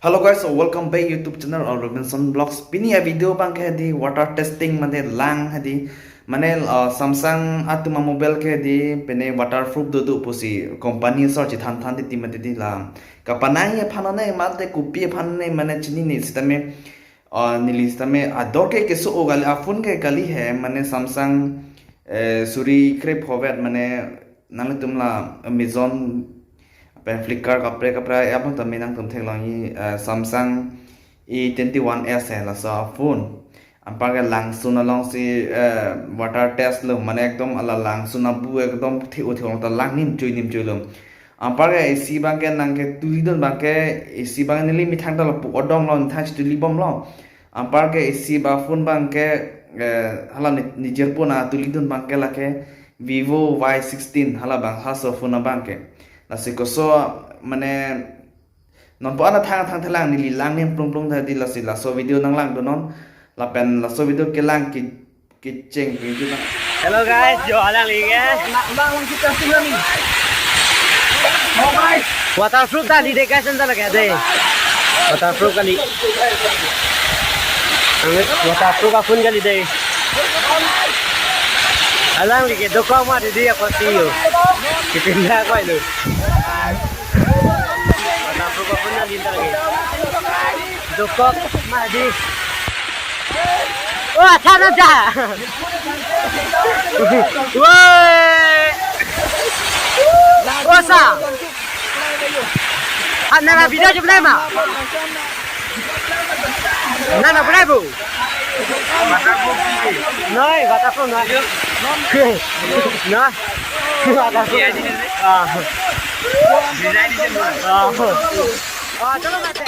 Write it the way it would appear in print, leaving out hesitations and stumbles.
Hello guys, so welcome back YouTube channel of Robinson Vlogs. Pini ya video bang ke di water testing mane lang hadi mane Samsung atuma mobile ke di pene waterproof do pusi company sor chi than di mate di la kapanai ya phanane mate kupi phanane mane chini ni sisteme nili sisteme ador ke so ogal afun ke kali hai mane Samsung suri krep hovet mane nang tumla Amazon Flickr kapre ya bang tamai nang tum thek langi Samsung E21s hai la sa phone ampar ke lang suna long si water test lo mane ekdom ala lang suna bu ekdom thi uthong ta lang nim chui lo ampar ke AC bang ke nang ke tulidon bang ke AC bang nili mi thang ta pu odong lo thach tuli bom lo ampar ke AC ba phone bang ke hala nijer puna tulidon bang ke la ke Vivo Y16 hala bang ha so phone bang ke lasi koso mane non po ana thang thelang ni lang nem plong thadi lasi laso video nang lang donon la pen laso video ke lang ki cheng ki ju. Hello guys, Jo lang li ke. Bang kita sudah nih. Mau guys. Waterproof tadi deh guys entar lagi deh. Waterproof kali. Waterproof akun kali deh. Alang li ke dokau mah dia apa sih yo. Kita kau itu. Waterproof akun kali entar lagi. Dokau mah di. Wah, sana dah. Woi. Wasa. Nana video je boleh mak? Nana boleh bu? Noi, waterproof noi. Noi. Waterproof. Ah. Design ni je. Ah. Ah, चलो बैठे.